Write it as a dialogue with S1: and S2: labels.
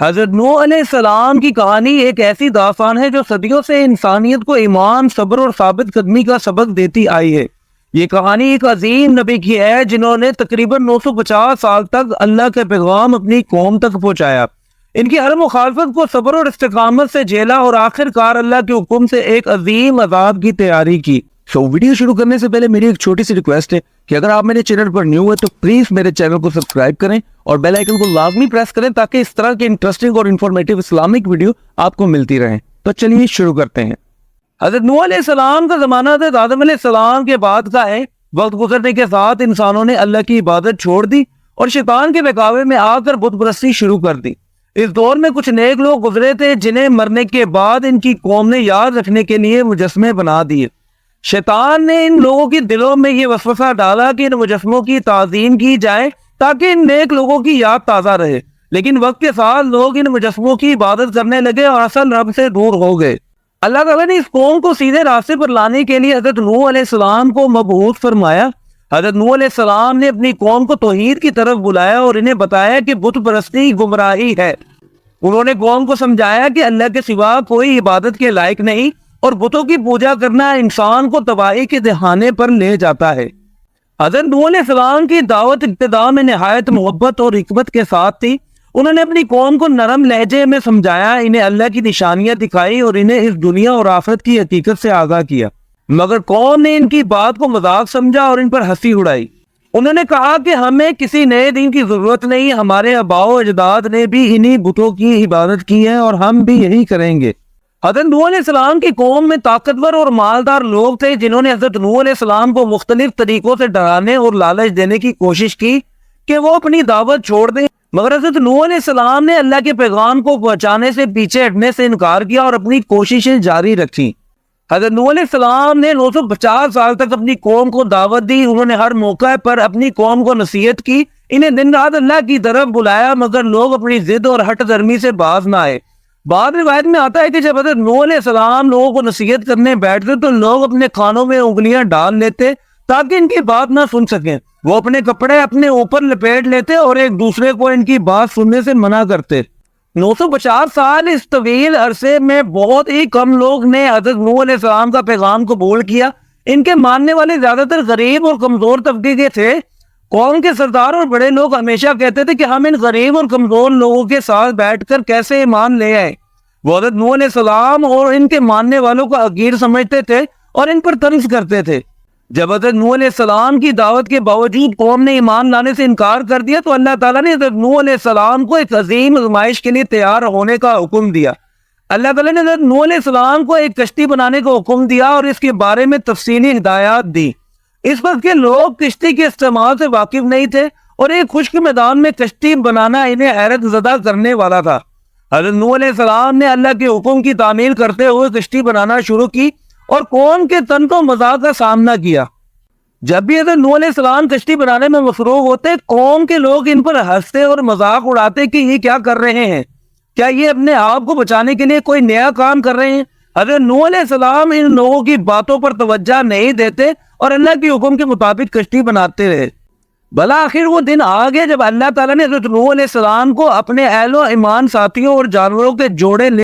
S1: حضرت نوح علیہ السلام کی کہانی ایک ایسی داستان ہے جو صدیوں سے انسانیت کو ایمان، صبر اور ثابت قدمی کا سبق دیتی آئی ہے۔ یہ کہانی ایک عظیم نبی کی ہے جنہوں نے تقریباً 950 سال تک اللہ کے پیغام اپنی قوم تک پہنچایا۔ ان کی ہر مخالفت کو صبر اور استقامت سے جھیلا اور آخر کار اللہ کے حکم سے ایک عظیم عذاب کی تیاری کی۔ ویڈیو شروع کرنے سے پہلے میری ایک چھوٹی سی ریکویسٹ ہے کہ اگر آپ میرے چینل پر نیو ہے تو پلیز میرے چینل کو سبسکرائب کریں اور بیل آئیکن کو لازمی پریس کریں تاکہ اس طرح کے انٹرسٹنگ اور انفارمیٹیو اسلامک ویڈیو آپ کو ملتی رہیں۔ تو چلیے شروع کرتے ہیں۔ حضرت نوح علیہ السلام کا زمانہ حضرت آدم علیہ السلام کے بعد کا ہے۔ وقت گزرنے کے ساتھ انسانوں نے اللہ کی عبادت چھوڑ دی اور شیطان کے بہکاوے میں آ کر بت پرستی شروع کر دی۔ اس دور میں کچھ نیک لوگ گزرے تھے جنہیں مرنے کے بعد ان کی قوم نے یاد رکھنے کے لیے مجسمے بنا دیے۔ شیطان نے ان لوگوں کی دلوں میں یہ وسوسہ ڈالا کہ ان مجسموں کی تعظیم کی جائے تاکہ ان نیک لوگوں کی یاد تازہ رہے، لیکن وقت کے ساتھ لوگ ان مجسموں کی عبادت کرنے لگے اور اصل رب سے دور ہو گئے۔ اللہ تعالیٰ نے اس قوم کو سیدھے راستے پر لانے کے لیے حضرت نوح علیہ السلام کو مبعوث فرمایا۔ حضرت نوح علیہ السلام نے اپنی قوم کو توحید کی طرف بلایا اور انہیں بتایا کہ بت پرستی گمراہی ہے۔ انہوں نے قوم کو سمجھایا کہ اللہ کے سوا کوئی عبادت کے لائق نہیں اور بتوں کی پوجا کرنا انسان کو تباہی کے دہانے پر لے جاتا ہے۔ حضرت نوح علیہ السلام کی دعوت ابتدا میں نہایت محبت اور حکمت کے ساتھ تھی۔ انہوں نے اپنی قوم کو نرم لہجے میں سمجھایا، انہیں اللہ کی نشانیاں دکھائی اور انہیں اس دنیا اور آخرت کی حقیقت سے آگاہ کیا، مگر قوم نے ان کی بات کو مذاق سمجھا اور ان پر ہنسی اڑائی۔ انہوں نے کہا کہ ہمیں کسی نئے دین کی ضرورت نہیں، ہمارے آباء و اجداد نے بھی انہی بتوں کی عبادت کی ہے اور ہم بھی یہی کریں گے۔ حضرت نوح علیہ السلام کی قوم میں طاقتور اور مالدار لوگ تھے جنہوں نے حضرت نوح علیہ السلام کو مختلف طریقوں سے ڈرانے اور لالچ دینے کی کوشش کی کہ وہ اپنی دعوت چھوڑ دیں، مگر حضرت نوح علیہ السلام نے اللہ کے پیغام کو پہنچانے سے پیچھے ہٹنے سے انکار کیا اور اپنی کوششیں جاری رکھی۔ حضرت نوح علیہ السلام نے 950 سال تک اپنی قوم کو دعوت دی۔ انہوں نے ہر موقع پر اپنی قوم کو نصیحت کی، انہیں دن رات اللہ کی طرف بلایا، مگر لوگ اپنی ضد اور ہٹ درمی سے باز نہ آئے۔ بعض روایت میں آتا ہے کہ جب حضرت نوح علیہ السلام لوگوں کو نصیحت کرنے بیٹھتے تو لوگ اپنے کانوں میں انگلیاں ڈال لیتے تاکہ ان کی بات نہ سن سکیں۔ وہ اپنے کپڑے اپنے اوپر لپیٹ لیتے اور ایک دوسرے کو ان کی بات سننے سے منع کرتے۔ 950 سال اس طویل عرصے میں بہت ہی کم لوگ نے حضرت نوح علیہ السلام کا پیغام قبول کیا۔ ان کے ماننے والے زیادہ تر غریب اور کمزور طبقے کے تھے۔ قوم کے سردار اور بڑے لوگ ہمیشہ کہتے تھے کہ ہم ان غریب اور کمزور لوگوں کے ساتھ بیٹھ کر کیسے ایمان لے آئے۔ وہ حضرت نوح علیہ السلام اور ان کے ماننے والوں کو حقیر سمجھتے تھے اور ان پر طنز کرتے تھے۔ جب حضرت نوح علیہ السلام کی دعوت کے باوجود قوم نے ایمان لانے سے انکار کر دیا تو اللہ تعالیٰ نے حضرت نوح علیہ السلام کو ایک عظیم آزمائش کے لیے تیار ہونے کا حکم دیا۔ اللہ تعالیٰ نے حضرت نوح علیہ السلام کو ایک کشتی بنانے کا حکم دیا اور اس کے بارے میں تفصیلی ہدایات دی۔ اس وقت کے لوگ کشتی کے استعمال سے واقف نہیں تھے اور ایک خشک میدان میں کشتی بنانا انہیں حیرت زدہ کرنے والا تھا۔ حضرت نوح علیہ السلام نے اللہ کے حکم کی تعمیل کرتے ہوئے کشتی بنانا شروع کی اور قوم کے تنت و مذاق کا سامنا کیا۔ جب بھی حضرت نوح علیہ السلام کشتی بنانے میں مصروف ہوتے، قوم کے لوگ ان پر ہنستے اور مذاق اڑاتے کہ یہ کیا کر رہے ہیں، کیا یہ اپنے آپ کو بچانے کے لیے کوئی نیا کام کر رہے ہیں۔ حضرت نوح علیہ السلام ان لوگوں کی باتوں پر توجہ نہیں دیتے اور اللہ کے حکم کے مطابق کشتی بناتے رہے۔ بالآخر وہ دن آ گیا جب اللہ تعالیٰ نے حضرت نوح علیہ السلام کو اپنے اہل و ایمان ساتھیوں اور جانوروں کے جوڑے